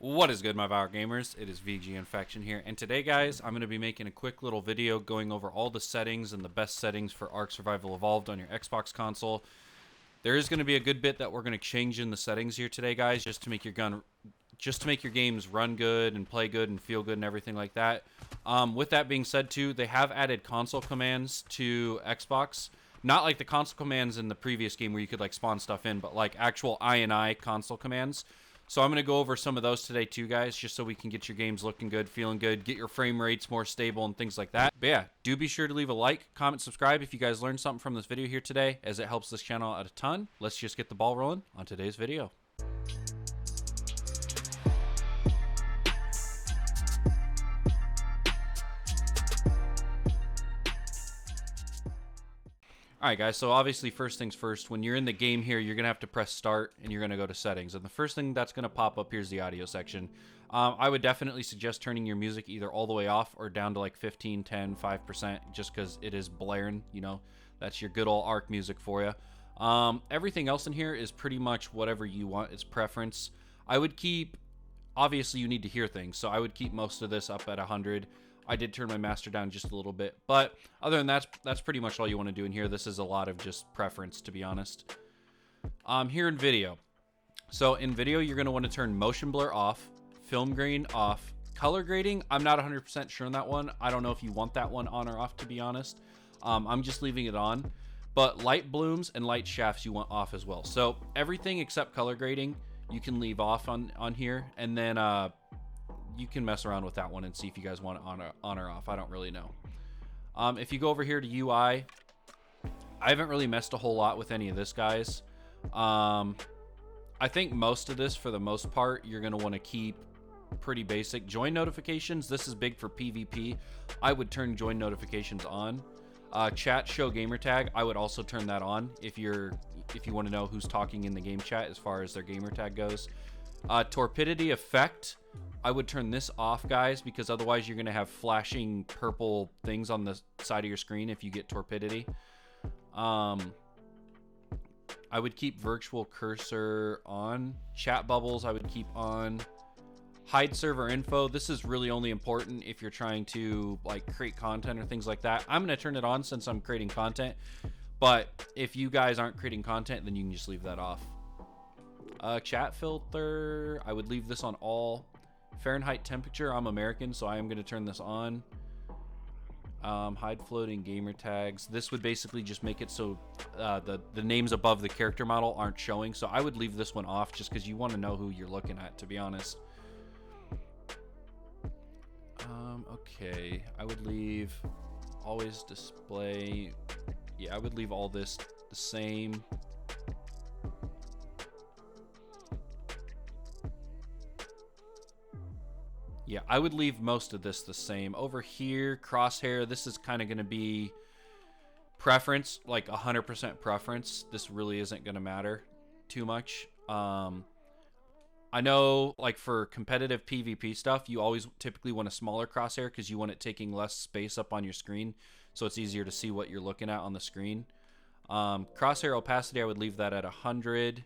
What is good, my Valor gamers? It is VG Infection here, and today, guys, I'm going to be making a quick little video going over all the settings and the best settings for Ark Survival Evolved on your Xbox console. There is going to be a good bit that we're going to change in the settings here today, guys, just to make your games run good and play good and feel good and everything like that. With that being said, too, they have added console commands to Xbox. Not like the console commands in the previous game where you could like spawn stuff in, but like actual I console commands. So I'm going to go over some of those today too, guys, just so we can get your games looking good, feeling good, get your frame rates more stable and things like that. But yeah, do be sure to leave a like, comment, subscribe if you guys learned something from this video here today, as it helps this channel out a ton. Let's just get the ball rolling on today's video. Alright guys, so obviously first things first, when you're in the game here, you're going to have to press start and you're going to go to settings. And the first thing that's going to pop up here is the audio section. I would definitely suggest turning your music either all the way off or down to like 15, 10, 5%, just because it is blaring, you know. That's your good old Ark music for you. Everything else in here is pretty much whatever you want. It's preference. I would keep, obviously you need to hear things, so I would keep most of this up at 100. I did turn my master down just a little bit, but other than that, that's pretty much all you want to do in here. This is a lot of just preference, to be honest. Here in video. So in video, you're going to want to turn motion blur off, film grain off, color grading. I'm not 100% sure on that one. I don't know if you want that one on or off, to be honest. I'm just leaving it on. But light blooms and light shafts you want off as well. So everything except color grading, you can leave off on here. And then you can mess around with that one and see if you guys want it on or off. I don't really know. If you go over here to UI, I haven't really messed a whole lot with any of this, guys. I think most of this, for the most part, you're going to want to keep pretty basic. Join notifications, this is big for PvP. I would turn join notifications on. Chat show gamer tag, I would also turn that on if you want to know who's talking in the game chat as far as their gamer tag goes. Torpidity effect, I would turn this off, guys, because otherwise you're going to have flashing purple things on the side of your screen if you get torpidity. I would keep virtual cursor on. Chat bubbles I would keep on. Hide server info, this is really only important if you're trying to like create content or things like that. I'm going to turn it on since I'm creating content, but if you guys aren't creating content, then you can just leave that off. Chat filter, I would leave this on all. Fahrenheit temperature, I'm American, so I am going to turn this on. Hide floating gamer tags, this would basically just make it so the names above the character model aren't showing, so I would leave this one off just because you want to know who you're looking at, to be honest. Okay, I would leave always display, yeah, I would leave all this the same. Yeah, I would leave most of this the same. Over here, crosshair, this is kind of going to be preference, like 100% preference. This really isn't going to matter too much. I know, like, for competitive PvP stuff, you always typically want a smaller crosshair because you want it taking less space up on your screen, so it's easier to see what you're looking at on the screen. Crosshair opacity, I would leave that at 100.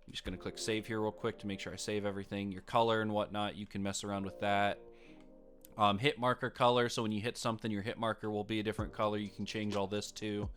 I'm just going to click save here real quick to make sure I save everything. Your color and whatnot, you can mess around with that. Hit marker color, so when you hit something, your hit marker will be a different color. You can change all this too.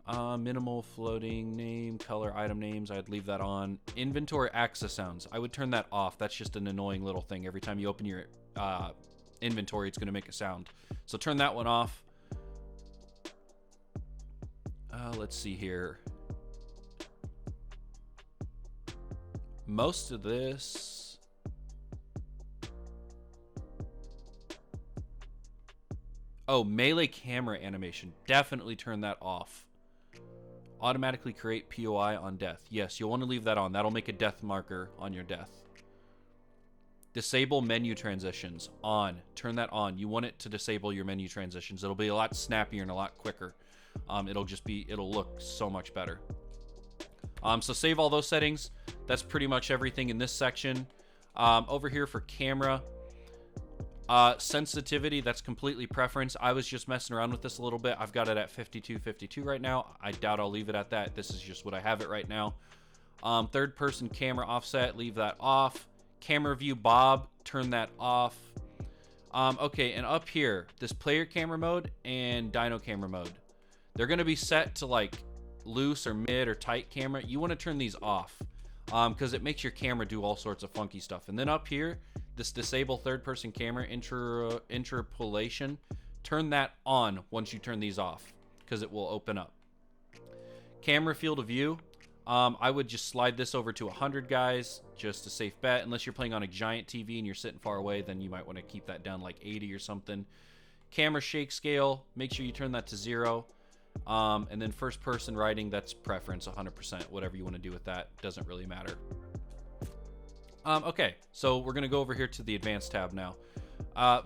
Minimal floating name, color, item names, I'd leave that on. Inventory access sounds, I would turn that off. That's just an annoying little thing. Every time you open your inventory, it's going to make a sound. So turn that one off. Let's see here. Most of this, oh, melee camera animation, definitely turn that off. Automatically create POI on death, yes, you'll want to leave that on. That'll make a death marker on your death. Disable menu transitions, on, turn that on. You want it to disable your menu transitions. It'll be a lot snappier and a lot quicker. It'll look so much better. So save all those settings. That's pretty much everything in this section. Over here for camera, sensitivity, that's completely preference. I was just messing around with this a little bit. I've got it at 52 right now. I doubt I'll leave it at that. This is just what I have it right now. Third person camera offset, leave that off. Camera view Bob, turn that off. Okay, and up here, this player camera mode and dyno camera mode, they're going to be set to like loose or mid or tight camera. You want to turn these off because it makes your camera do all sorts of funky stuff. And then up here, this disable third person camera interpolation, turn that on once you turn these off because it will open up. Camera field of view, I would just slide this over to 100, guys, just a safe bet. Unless you're playing on a giant TV and you're sitting far away, then you might want to keep that down like 80 or something. Camera shake scale, make sure you turn that to 0. And then first person writing, that's preference, 100%. Whatever you want to do with that, doesn't really matter. Okay, so we're going to go over here to the advanced tab now.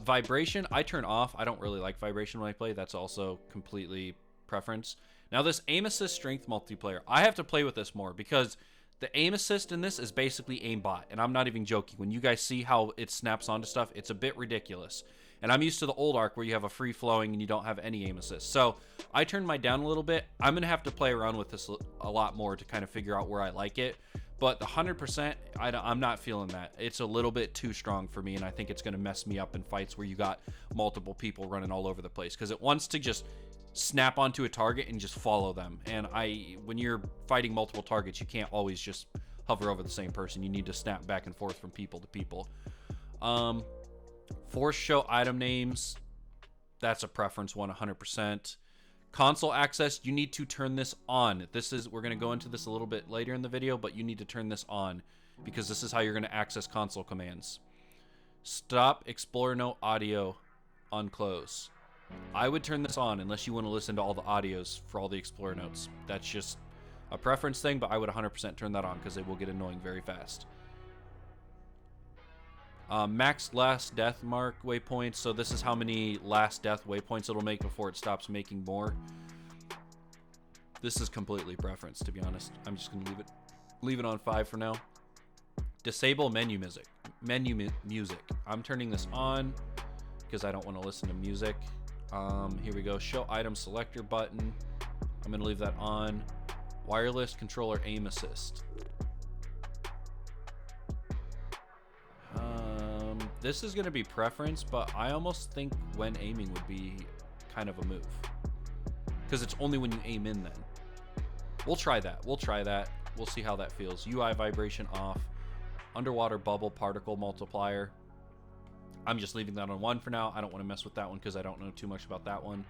Vibration, I turn off. I don't really like vibration when I play. That's also completely preference. Now this aim assist strength multiplayer, I have to play with this more because the aim assist in this is basically aimbot, and I'm not even joking. When you guys see how it snaps onto stuff, it's a bit ridiculous. And I'm used to the old Ark where you have a free flowing and you don't have any aim assist. So I turned mine down a little bit. I'm gonna have to play around with this a lot more to kind of figure out where I like it. But the 100%, I'm not feeling that. It's a little bit too strong for me, and I think it's gonna mess me up in fights where you got multiple people running all over the place because it wants to just snap onto a target and just follow them. And when you're fighting multiple targets, you can't always just hover over the same person. You need to snap back and forth from people to people. Force show item names, that's a preference one, 100%. Console access, you need to turn this on. We're going to go into this a little bit later in the video, but you need to turn this on because this is how you're going to access console commands. Stop Explorer no audio on close. I would turn this on unless you want to listen to all the audios for all the Explorer notes. That's just a preference thing, but I would 100% turn that on because it will get annoying very fast. Max last death mark waypoints. So this is how many last death waypoints it'll make before it stops making more. This is completely preference, to be honest. I'm just gonna leave it on 5 for now. Disable menu music. Music. I'm turning this on because I don't want to listen to music. Here we go. Show item selector button. I'm gonna leave that on. Wireless controller aim assist. This is going to be preference, but I almost think when aiming would be kind of a move. Because it's only when you aim in then. We'll try that. We'll see how that feels. UI vibration off. Underwater bubble particle multiplier. I'm just leaving that on 1 for now. I don't want to mess with that one because I don't know too much about that one.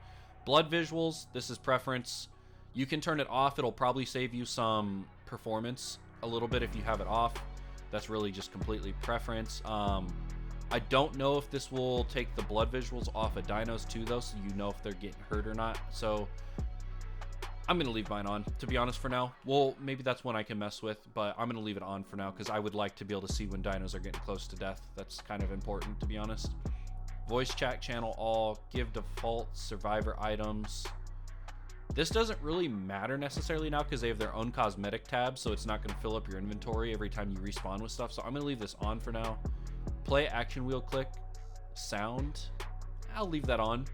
Blood visuals. This is preference. You can turn it off. It'll probably save you some performance a little bit if you have it off. That's really just completely preference. I don't know if this will take the blood visuals off of dinos too, though, so you know if they're getting hurt or not. So I'm going to leave mine on, to be honest, for now. Well, maybe that's one I can mess with, but I'm going to leave it on for now because I would like to be able to see when dinos are getting close to death. That's kind of important, to be honest. Voice chat channel all. Give default survivor items. This doesn't really matter necessarily now because they have their own cosmetic tab, so it's not going to fill up your inventory every time you respawn with stuff. So I'm going to leave this on for now. Play action wheel click. Sound. I'll leave that on.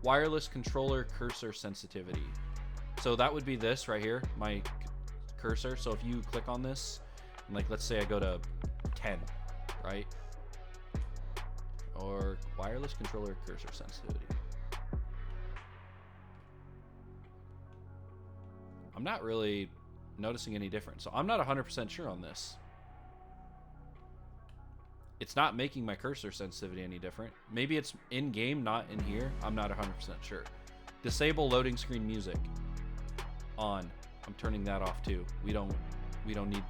Wireless controller cursor sensitivity. So that would be this right here, my cursor. So if you click on this, and like let's say I go to 10, right? Or wireless controller cursor sensitivity. I'm not really noticing any difference. So I'm not 100% sure on this. It's not making my cursor sensitivity any different. Maybe it's in game, not in here. I'm not 100% sure. Disable loading screen music. On. I'm turning that off too. We don't need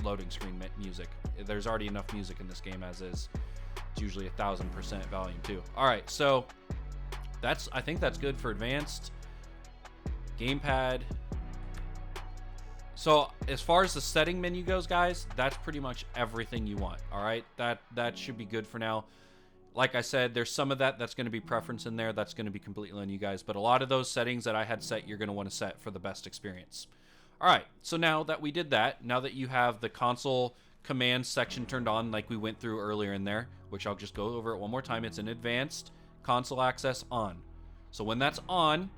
loading screen music. There's already enough music in this game as is. It's usually 1000% volume too. All right, so I think that's good for advanced. Gamepad. So as far as the setting menu goes, guys, that's pretty much everything you want. All right, that should be good for now. Like I said, there's some of that's going to be preference in there. That's going to be completely on you guys. But a lot of those settings that I had set, you're going to want to set for the best experience. All right, so now that we did that, now that you have the console commands section turned on like we went through earlier in there, which I'll just go over it one more time. It's in advanced, console access on. So when that's on,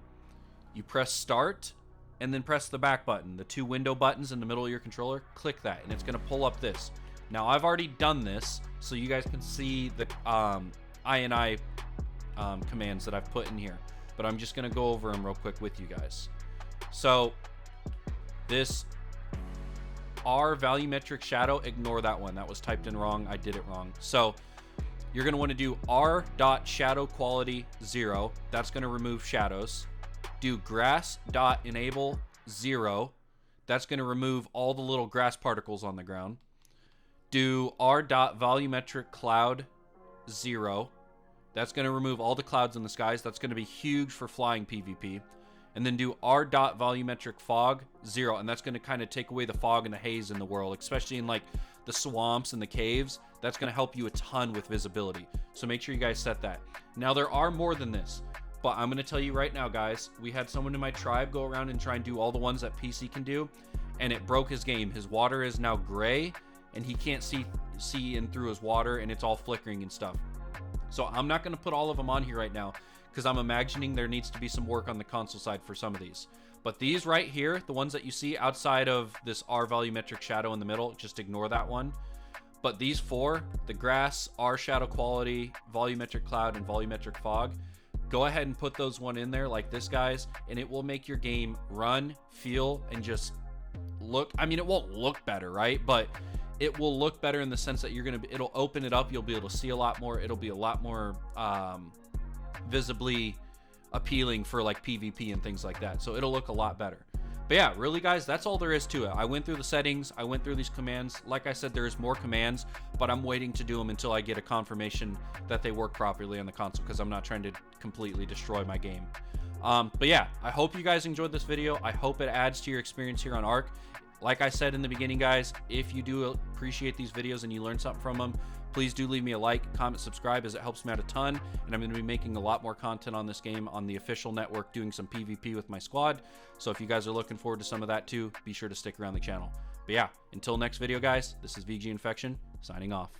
you press start and then press the back button. The 2 window buttons in the middle of your controller, click that, and it's going to pull up this. Now, I've already done this, so you guys can see the INI commands that I've put in here. But I'm just going to go over them real quick with you guys. So, this R volumetric shadow, ignore that one. That was typed in wrong. I did it wrong. So, you're going to want to do R.shadow quality 0. That's going to remove shadows. Do grass.enable 0. That's going to remove all the little grass particles on the ground. Do R.volumetric cloud 0. That's going to remove all the clouds in the skies. That's going to be huge for flying PvP. And then do R.volumetric fog 0. And that's going to kind of take away the fog and the haze in the world, especially in like the swamps and the caves. That's going to help you a ton with visibility. So make sure you guys set that. Now, there are more than this, but I'm going to tell you right now, guys, we had someone in my tribe go around and try and do all the ones that PC can do, and it broke his game. His water is now gray, and he can't see in through his water, and it's all flickering and stuff. So I'm not going to put all of them on here right now, because I'm imagining there needs to be some work on the console side for some of these. But these right here, the ones that you see outside of this R volumetric shadow in the middle, just ignore that one. But these 4, the grass, R shadow quality, volumetric cloud, and volumetric fog, go ahead and put those one in there like this, guys, and it will make your game run, feel, and just look. I mean, it won't look better, right? But it will look better in the sense that it'll open it up. You'll be able to see a lot more. It'll be a lot more visibly appealing for like PvP and things like that. So it'll look a lot better. But yeah, really, guys, that's all there is to it. I went through the settings. I went through these commands. Like I said, there's more commands, but I'm waiting to do them until I get a confirmation that they work properly on the console, because I'm not trying to completely destroy my game. But yeah, I hope you guys enjoyed this video. I hope it adds to your experience here on Ark. Like I said in the beginning, guys, if you do appreciate these videos and you learn something from them, please do leave me a like, comment, subscribe, as it helps me out a ton. And I'm going to be making a lot more content on this game on the official network, doing some PvP with my squad. So if you guys are looking forward to some of that too, be sure to stick around the channel. But yeah, until next video, guys, this is VG Infection, signing off.